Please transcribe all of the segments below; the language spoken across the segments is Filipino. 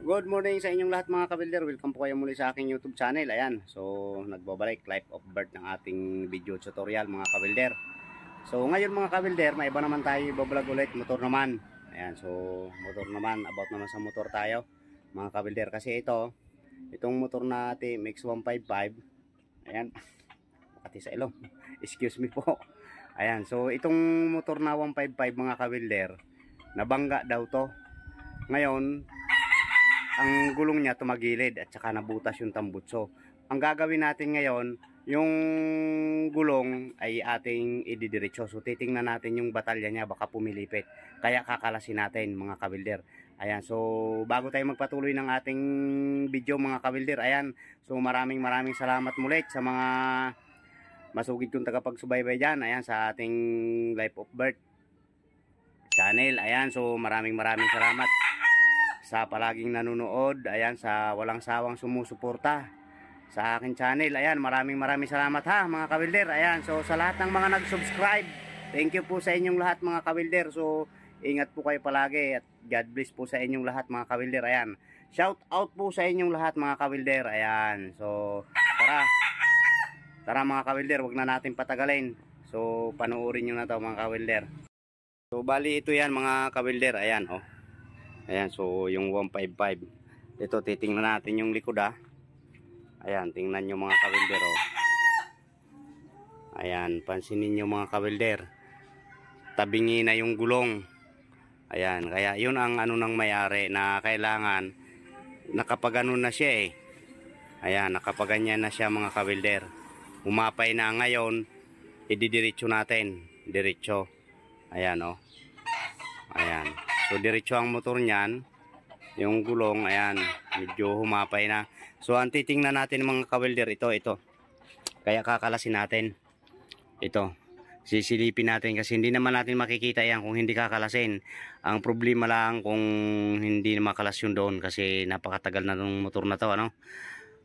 Good morning sa inyong lahat mga kabilder. Welcome po kayo muli sa aking YouTube channel. Ayan, so nagbabalik life of birth ng ating video tutorial mga kabilder. So ngayon mga kabilder, may iba naman tayo ibablog ulit, motor naman. Ayan, so motor naman, about naman sa motor tayo mga kabilder. Kasi itong motor na TMX 155. Ayan, pati sa ilong. Excuse me po. Ayan, so itong motor na 155 mga kabilder, nabangga daw to. Ngayon, ang gulong niya tumagilid at saka nabutas yung tambutso. Ang gagawin natin ngayon, yung gulong ay ating ididiretso. So titingnan natin yung batalya niya, baka pumilipit. Kaya kakalasin natin mga kabilder. Ayan, so bago tayo magpatuloy ng ating video mga kabilder, ayan, so maraming salamat mulit sa mga masugid kong tagapagsubaybay dyan. Ayan, sa ating Life of Birth channel. Ayan, so maraming salamat sa palaging nanonood, ayan, sa walang sawang sumusuporta sa akin channel. Ayan, maraming salamat ha mga kabilder. Ayan, so sa lahat ng mga nag-subscribe, thank you po sa inyong lahat mga kabilder. So ingat po kayo palagi at God bless po sa inyong lahat mga kabilder. Ayan, shout out po sa inyong lahat mga kabilder. Ayan, so tara mga kabilder, wag na natin patagalin. So panoorin nyo na to mga kabilder. So bali ito yan mga kabilder. Ayan, ayan, so yung 155. Ito, titingnan natin yung likod Ayan, tingnan nyo mga kabilder Ayan, pansinin nyo mga kabilder. Tabingi na yung gulong. Ayan, kaya yun ang ano ng may-ari na kailangan nakapagano na siya Ayan, nakapaganyan na siya mga kabilder. Umapay na ngayon, ididiretso natin. Diretso. Ayan Ayan. So diretso ang motor niyan. Yung gulong, ayan, medyo humapay na. So ang titingnan natin mga kabilder, ito. Kaya kakalasin natin. Ito. Sisilipin natin kasi hindi naman natin makikita yan kung hindi kakalasin. Ang problema lang kung hindi makalas yun doon kasi napakatagal na ng motor na to,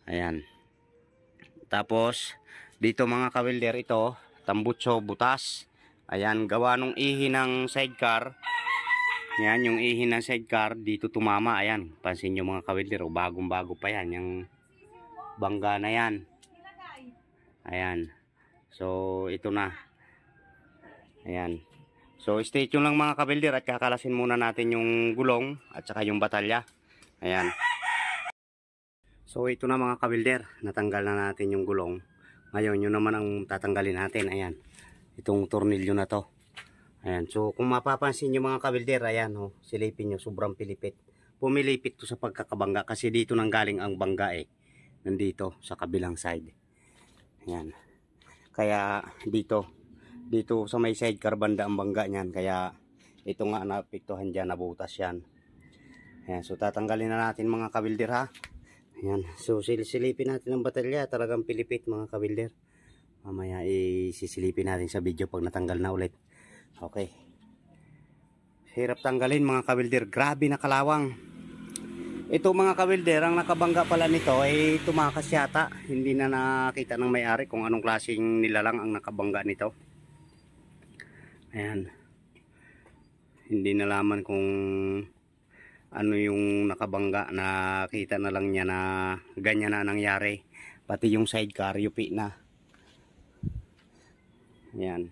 Ayan. Tapos dito mga kabilder, ito, tambutso, butas. Ayan, gawa nung ihi ng sidecar. Yan, yung ihi ng sidecar, dito tumama. Ayan, pansin nyo mga kabilder, bagong-bago pa yan. Yung bangga na yan. Ayan. So, ito na. Ayan. So, stay tuned lang mga kabilder at kakalasin muna natin yung gulong at saka yung batalya. Ayan. So, ito na mga kabilder. Natanggal na natin yung gulong. Ngayon, yun naman ang tatanggalin natin. Ayan. Itong tornilyo na to. Ayan, so kung mapapansin nyo mga kabilder, ayan silipin nyo, sobrang pilipit. Pumilipit to sa pagkakabangga kasi dito nang galing ang bangga nandito sa kabilang side. Ayan. Kaya dito sa may sidecar banda ang bangga niyan, kaya ito nga naapektuhan diyan, nabutas yan. Ayan, so tatanggalin na natin mga kabilder ha. Ayan, so silipin natin ang batalya, talagang pilipit mga kabilder. Mamaya isisilipin natin sa video pag natanggal na ulit. Okay. Hirap tanggalin mga kabilder. Grabe na kalawang. Ito mga kabilder, ang nakabangga pala nito ay tumakas yata. Hindi na nakita ng may-ari kung anong klaseng nilalang ang nakabangga nito. Ayan. Hindi nalaman kung ano yung nakabangga. Nakita na lang niya na ganyan na nangyari. Pati yung sidecar, yupi na. Ayan.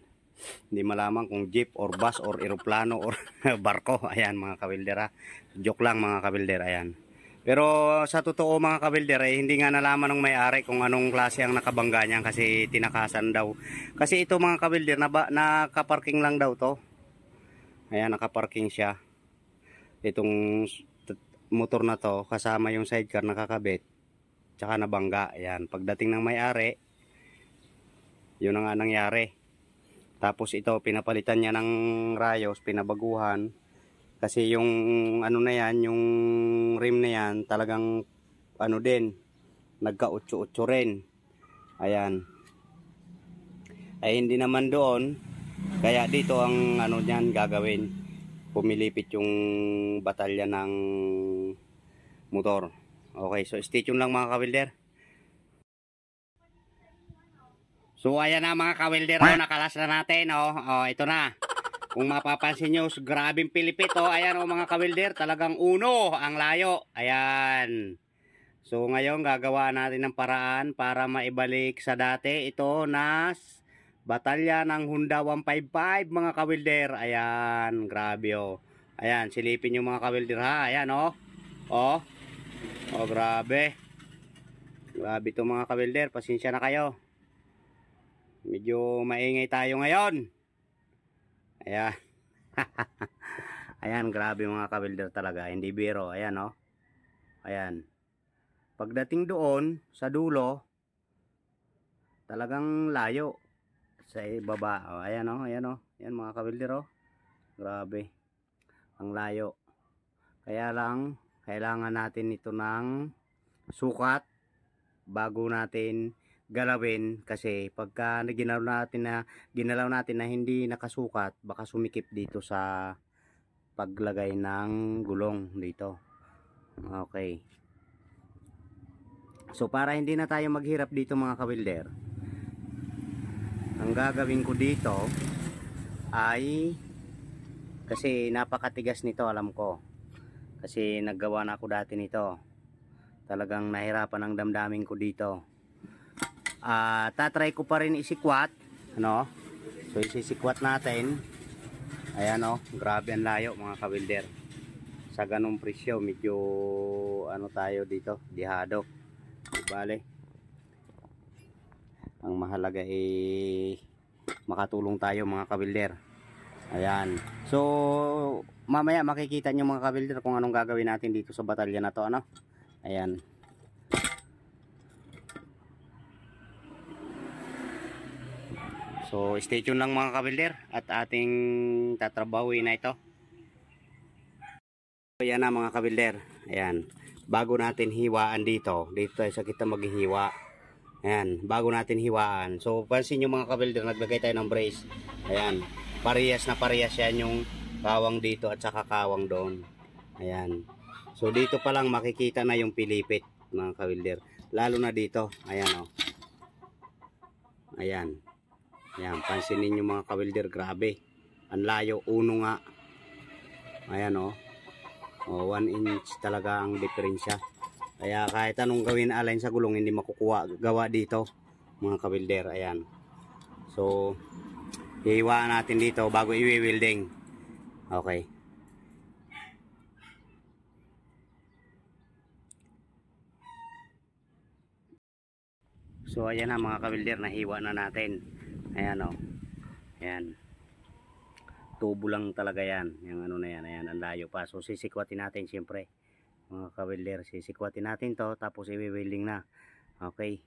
Hindi malaman kung jeep or bus or eroplano or barko. Ayan mga kabilder Joke lang mga kabilder. Ayan. Pero sa totoo mga kabilder hindi nga nalaman ng may-ari kung anong klase ang nakabangga niyan kasi tinakasan daw. Kasi ito mga kabilder nakaparking lang daw to. Ayan, nakaparking siya. Itong motor na to kasama yung sidecar nakakabit. Tsaka nabangga. Ayan. Pagdating ng may-ari, yun ang nga nangyari. Tapos ito, pinapalitan niya ng rayos, pinabaguhan. Kasi yung ano na yan, yung rim na yan, talagang ano din, nagka-utso-utso rin. Ayan. Ay hindi naman doon, kaya dito ang ano niyan gagawin. Pumilipit yung batalya ng motor. Okay, so stay tuned lang mga kabilder. So ayan na mga kawilder, nakalas na natin ito na. Kung mapapansin nyo, grabing pilipit oh. Ayan oh mga kawilder, talagang uno ang layo. Ayan. So ngayon gagawa natin ng paraan para maibalik sa dati ito na batalya ng Honda 155 mga kawilder. Ayan, grabe oh. Ayan, silipin nyo mga kawilder ha. Ayan oh. Oh. Oh, grabe. Grabe ito mga kawilder, pasensya na kayo. Medyo maingay tayo ngayon. Ayan. Ayan, grabe mga kawilder talaga. Hindi biro. Ayan oh. Ayan. Pagdating doon sa dulo, talagang layo sa baba. Oh, ayan oh, ayan oh. Ayan mga kawilder oh. Grabe. Ang layo. Kaya lang kailangan natin ito ng sukat bago natin galawin, kasi pagka ginalaw natin na hindi nakasukat, baka sumikip dito sa paglagay ng gulong dito. Okay. So para hindi na tayo maghirap dito mga kawilder, ang gagawin ko dito ay, kasi napakatigas nito, alam ko, kasi naggawa na ako dati nito, talagang nahirapan ang damdamin ko dito. Tatry ko pa rin isikwat, ano? So isisikwat natin. Ayan oh, grabe ang layo mga kawilder. Sa ganung presyo medyo ano tayo dito, dihado. Bale, ang mahalaga ay makatulong tayo mga kawilder. Ayan. So mamaya makikita nyo mga kawilder kung anong gagawin natin dito sa batalya na to, ano? Ayan. So stay tuned lang mga kawilder at ating tatrabahuin na ito. Ayan na mga kawilder. Ayan. Bago natin hiwaan dito tayo sa kita maghihiwa. Ayan, bago natin hiwaan. So pansin nyo mga kawilder, naglagay tayo ng brace. Ayan, parehas na parehas yan yung kawang dito at saka kawang doon. Ayan. So dito pa lang makikita na yung pilipit mga kawilder. Lalo na dito. Ayan oh. Ayan. Ayan, pansinin nyo mga kawilder, grabe. Ang layo, uno nga. Ayan oh. Oh, 1 inch talaga ang diferensya. Kaya kahit anong gawin align sa gulong, hindi makukuha gawa dito mga kawilder. Ayan. So hihiwaan natin dito bago i-welding. Okay. So ayan na mga kawilder, nahiwa na natin. Ayan o. Ayan. Tubo lang talaga yan. Yung ano na yan. Ayan, ang layo pa. So sisikwatin natin siyempre. Mga kawilder, sisikwatin natin to. Tapos i-welding na. Okay.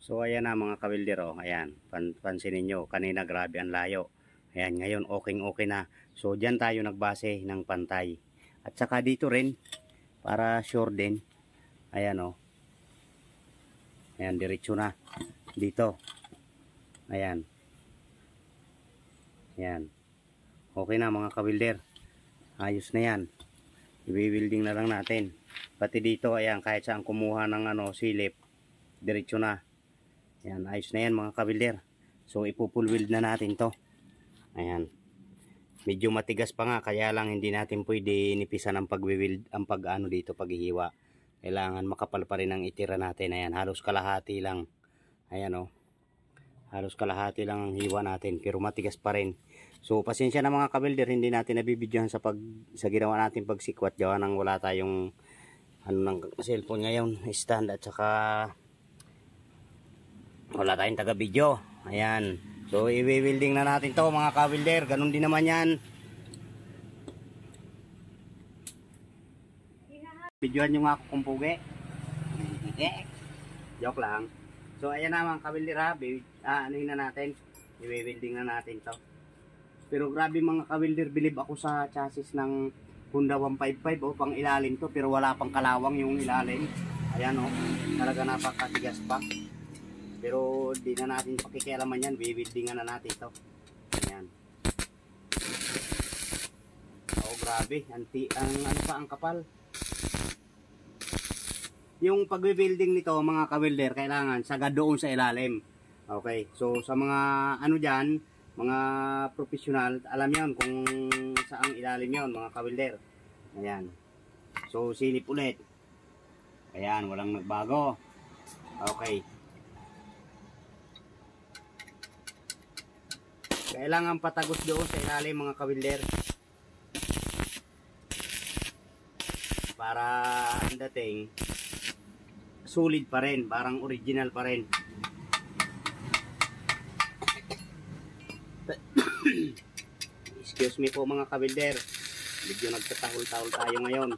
So ayan na mga kawilder o. Ayan. Pansinin nyo. Kanina grabe ang layo. Ayan. Ngayon okay na. So dyan tayo nagbase ng pantay. At saka dito rin. Para sure din. Ayan o. Ayan, diretso na. Dito. Ayan. Ayan. Okay na mga kawilder. Ayos na yan. I-welding na lang natin. Pati dito, ayan, kahit saan kumuha ng silip, diretso na. Ayan, ayos na yan mga kawilder. So, ipo-full weld na natin to. Ayan. Medyo matigas pa nga, kaya lang hindi natin pwede nipisan ang pag-weld, ang pag-ano dito, paghihiwa. Kailangan makapal pa rin ang itira natin. Ayan, halos kalahati lang. Ayan o. Halos kalahati lang ang hiwa natin, pero matigas pa rin. So, pasensya na mga kawilder, hindi natin nabibidyohan sa ginawa natin pagsikwat. Gawa nang wala tayong ng cellphone ngayon, stand, at saka wala tayong taga-video. Ayan. So, i-welding na natin to mga kawilder. Ganun din naman yan. Videoan nyo nga ako kung pugi. Joke lang. So, ayan na mga kawilder ha. Anuhin na natin. I-welding na natin to. Pero grabe mga kawilder, bilib ako sa chassis ng Honda 155 o pang ilalim to. Pero wala pang kalawang yung ilalim. Ayan o. Talaga napakatigas pa. Pero di na natin pakikialaman yan. Weldingan na natin ito. Ayan. Oh, grabe. Ang ano pa ang kapal. yung pagbe-building nito mga ka-welder, kailangan sagad doon sa ilalim. Okay, so sa mga ano dyan, mga professional, alam yon kung saang ilalim yon mga ka-welder. Ayan. So silip ulit. Ayan, walang nagbago. Okay. Kailangan patagos doon sa ilalim mga ka-welder. Para ang dating solid pa rin, parang original pa rin. Excuse me po mga ka-welder. Medyo nagtatahol-tahol tayo ngayon.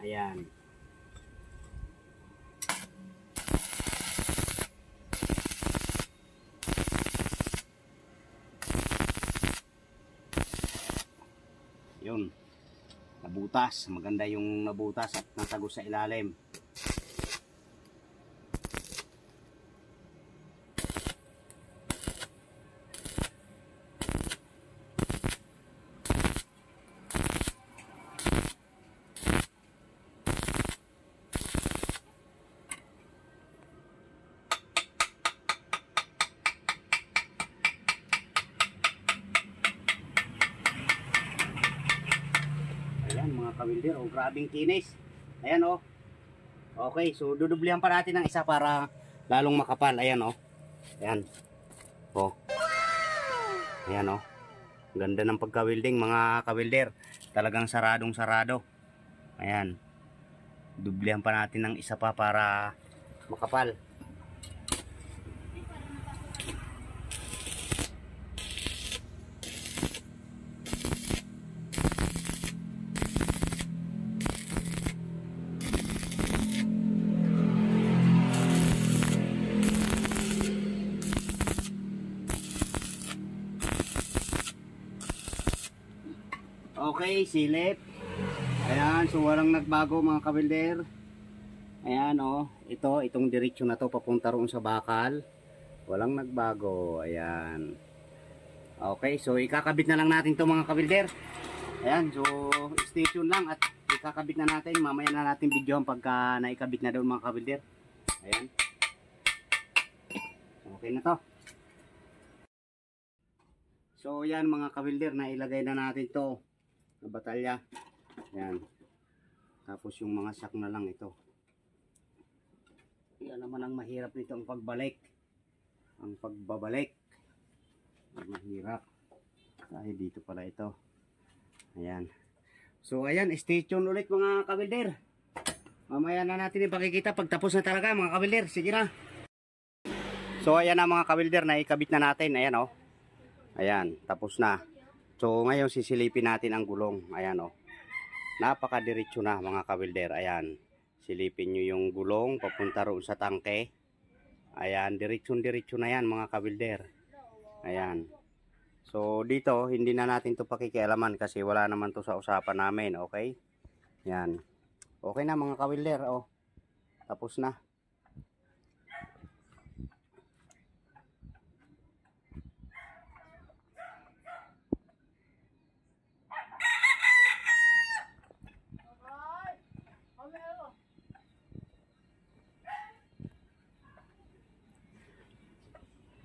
Ayan. Yun. Nabutas. Maganda yung nabutas at natagos sa ilalim. Mga ka-welder, oh, grabing kinis. Ayan oh. Okay, so dudublihan pa natin ng isa para lalong makapal. Ayan oh. Ayan. Oh. Ayan oh. Ganda ng pagka-welding mga ka-welder. Talagang saradong sarado. Ayan. Dublihan pa natin ng isa pa para makapal. Okay, silip. Ayan, so walang nagbago mga ka-welder. Ayan oh, itong diretsyo na to papunta roon sa bakal. Walang nagbago. Ayan. Okay, so ikakabit na lang natin to mga ka-welder. Ayan, so stay tuned lang at ikakabit na natin. Mamaya na natin videohan pagka naikabit na doon mga ka-welder. Ayan. Okay na to. So yan mga ka-welder, na ilagay na natin to na batalya. Yan. Tapos yung mga sak na lang ito. Yan naman ang mahirap nito, ang pagbalik. Ang pagbabalik. Mahirap. Dahil dito pala ito. Ayan. So ayan, stay tuned ulit mga ka-welder. Mamaya na natin ipakikita pag tapos na talaga mga ka-welder. Sige na. So ayan na mga ka-welder, na ikabit na natin. Ayan oh. Ayan, tapos na. So ngayon sisilipin natin ang gulong. Ayan oh. Napakadiretso na mga ka-welder. Ayan. Silipin nyo yung gulong papunta roon sa tangke. Ayan, diretso na yan mga ka-welder. Ayan. So dito hindi na natin to pakikialaman kasi wala naman to sa usapan namin, okay? Ayan. Okay na mga ka-welder oh. Tapos na.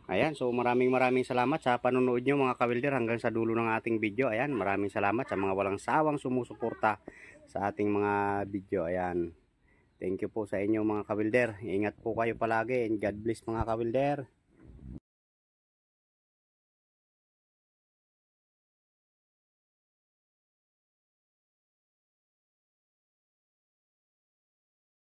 Ayan, so maraming salamat sa panonood nyo mga ka-welder hanggang sa dulo ng ating video. Ayan, maraming salamat sa mga walang sawang sumusuporta sa ating mga video. Ayan, thank you po sa inyo mga ka-welder. Ingat po kayo palagi and God bless mga ka-welder.